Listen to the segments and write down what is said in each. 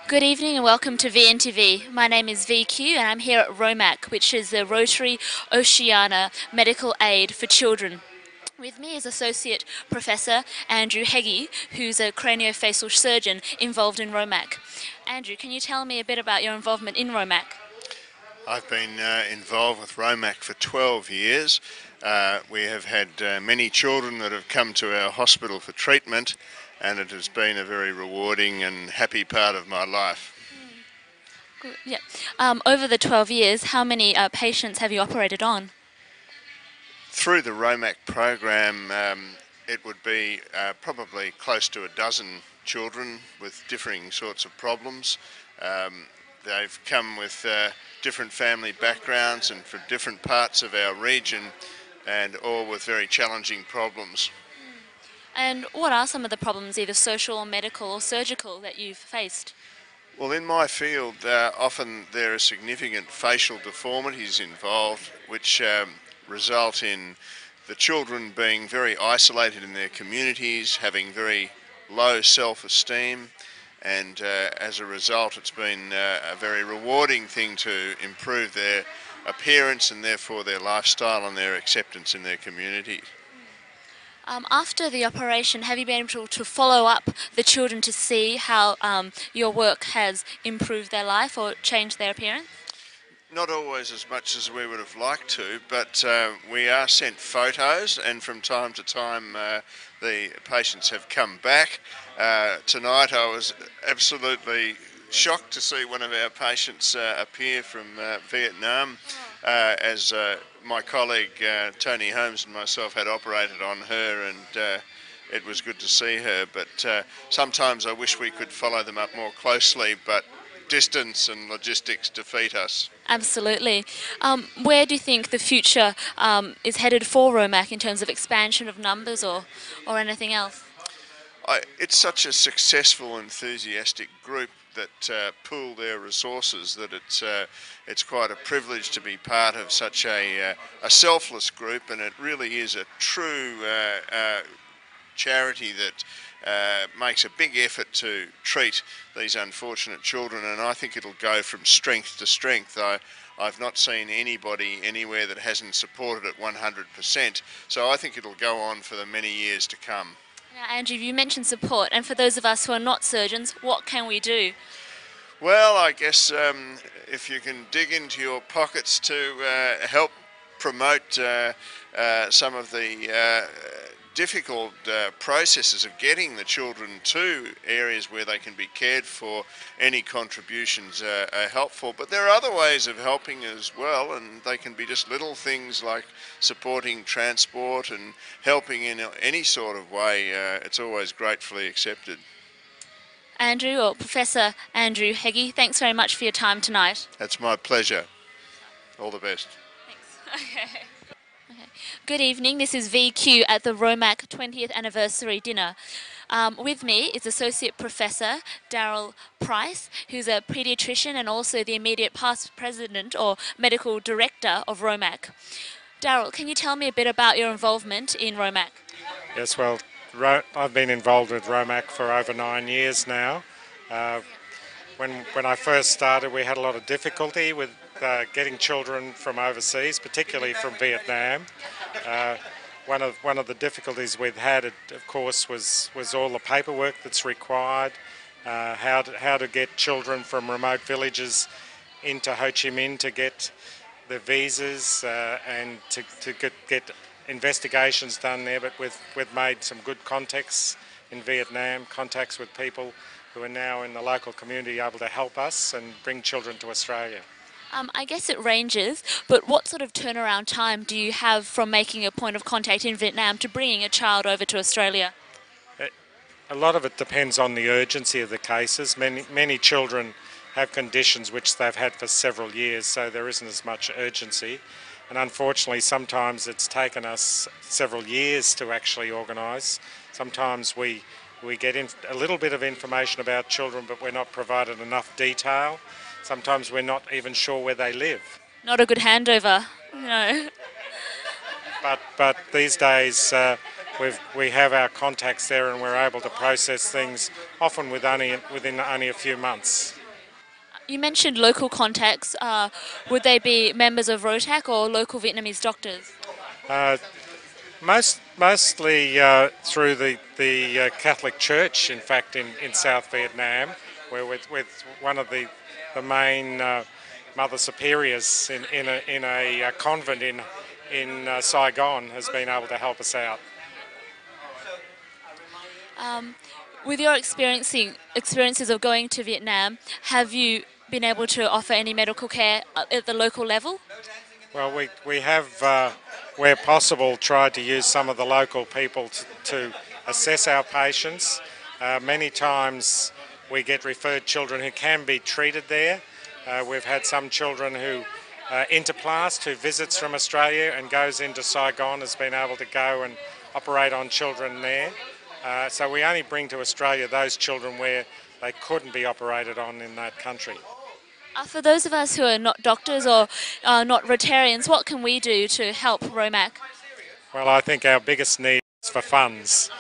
Good evening and welcome to Vntv. My name is VQ and I'm here at Romac, which is the Rotary Oceania Medical Aid for Children. With me is Associate Professor Andrew Heggie, who's a craniofacial surgeon involved in Romac. Andrew, can you tell me a bit about your involvement in Romac? I've been involved with Romac for 12 years. We have had many children that have come to our hospital for treatment, and it has been a very rewarding and happy part of my life. Good. Yeah. Over the 12 years, how many patients have you operated on? Through the Romac program, it would be probably close to a dozen children with differing sorts of problems. They've come with different family backgrounds and from different parts of our region, and all with very challenging problems. And what are some of the problems, either social, medical or surgical, that you've faced? Well, in my field, often there are significant facial deformities involved, which result in the children being very isolated in their communities, having very low self-esteem, and as a result it's been a very rewarding thing to improve their appearance and therefore their lifestyle and their acceptance in their community. After the operation, have you been able to follow up the children to see how your work has improved their life or changed their appearance? Not always as much as we would have liked to, but we are sent photos, and from time to time the patients have come back. Tonight I was absolutely shocked to see one of our patients appear from Vietnam, as my colleague Tony Holmes and myself had operated on her, and it was good to see her, but sometimes I wish we could follow them up more closely, but distance and logistics defeat us. Absolutely. Where do you think the future is headed for Romac in terms of expansion of numbers or anything else? It's such a successful, enthusiastic group that pool their resources that it's quite a privilege to be part of such a selfless group, and it really is a true charity that makes a big effort to treat these unfortunate children, and I think it'll go from strength to strength. I've not seen anybody anywhere that hasn't supported it 100%, so I think it'll go on for the many years to come. Now, Andrew, you mentioned support, and for those of us who are not surgeons, what can we do? Well, I guess if you can dig into your pockets to help promote some of the difficult processes of getting the children to areas where they can be cared for, any contributions are helpful. But there are other ways of helping as well, and they can be just little things like supporting transport and helping in any sort of way. It's always gratefully accepted. Andrew, or Professor Andrew Heggie, thanks very much for your time tonight. That's my pleasure. All the best. Thanks. Okay. Good evening, this is VQ at the Romac 20th anniversary dinner. With me is Associate Professor Darryl Price, who's a paediatrician and also the immediate past president or medical director of Romac. Darryl, can you tell me a bit about your involvement in Romac? Yes, well, I've been involved with Romac for over 9 years now. When I first started, we had a lot of difficulty with getting children from overseas, particularly from Vietnam. One of the difficulties we've had, of course, was all the paperwork that's required, how to get children from remote villages into Ho Chi Minh to get the visas and to get investigations done there. But we've made some good contacts in Vietnam, contacts with people who are now in the local community able to help us and bring children to Australia. I guess it ranges, but what sort of turnaround time do you have from making a point of contact in Vietnam to bringing a child over to Australia? A lot of it depends on the urgency of the cases. Many children have conditions which they've had for several years, so there isn't as much urgency. And unfortunately, sometimes it's taken us several years to actually organise. Sometimes we get a little bit of information about children, but we're not provided enough detail. Sometimes we're not even sure where they live. Not a good handover, no. But these days we have our contacts there, and we're able to process things often within only a few months. You mentioned local contacts. Would they be members of Rotac or local Vietnamese doctors? Mostly through the Catholic Church, in fact, in South Vietnam, where with one of the main Mother Superiors in a convent in Saigon has been able to help us out. With your experiences of going to Vietnam, have you been able to offer any medical care at the local level? Well, we have, where possible, tried to use some of the local people to assess our patients. Many times we get referred children who can be treated there. We've had some children who Interplast, who visits from Australia and goes into Saigon, has been able to go and operate on children there. So we only bring to Australia those children where they couldn't be operated on in that country. For those of us who are not doctors or not Rotarians, what can we do to help Romac? Well, I think our biggest need is for funds.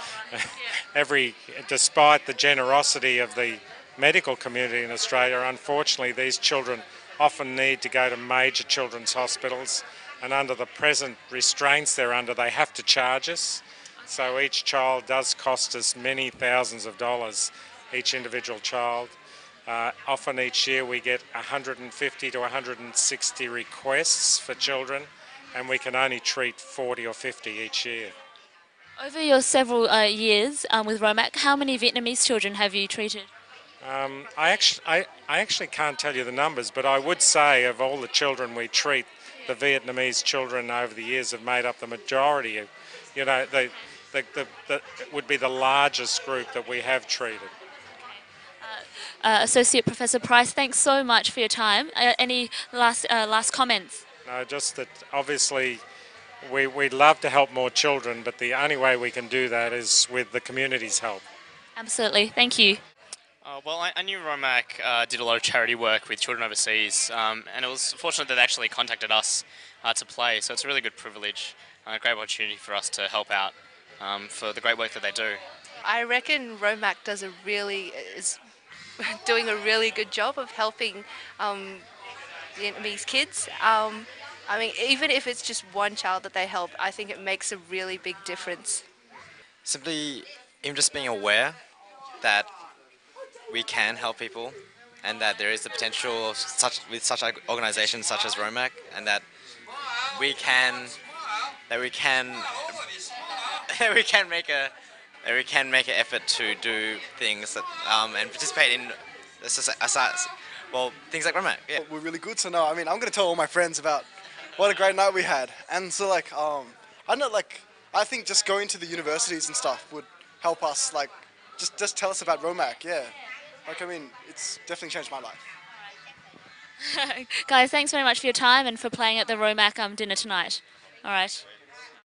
Despite the generosity of the medical community in Australia, unfortunately these children often need to go to major children's hospitals, and under the present restraints they're under, they have to charge us. So each child does cost us many thousands of dollars, each individual child. Often each year we get 150 to 160 requests for children, and we can only treat 40 or 50 each year. Over your several years with Romac, how many Vietnamese children have you treated? I actually can't tell you the numbers, but I would say of all the children we treat, the Vietnamese children over the years have made up the majority of, would be the largest group that we have treated. Associate Professor Price, thanks so much for your time. Any last comments? No, just that obviously we'd love to help more children, but the only way we can do that is with the community's help. Absolutely, thank you. Well, I knew Romac did a lot of charity work with children overseas, and it was fortunate that they actually contacted us to play, so it's a really good privilege, a great opportunity for us to help out for the great work that they do. I reckon Romac is doing a really good job of helping Vietnamese kids. I mean, even if it's just one child that they help, I think it makes a really big difference. Simply, even just being aware that we can help people, and that there is the potential of with such organisations such as Romac, and that we can make an effort to do things that, and participate in things like Romac. Yeah. We're really good to know. I mean, I'm gonna tell all my friends about what a great night we had, and so I think just going to the universities and stuff would help us. Just tell us about Romac. Yeah. I mean, it's definitely changed my life. Guys, thanks very much for your time and for playing at the Romac dinner tonight. All right.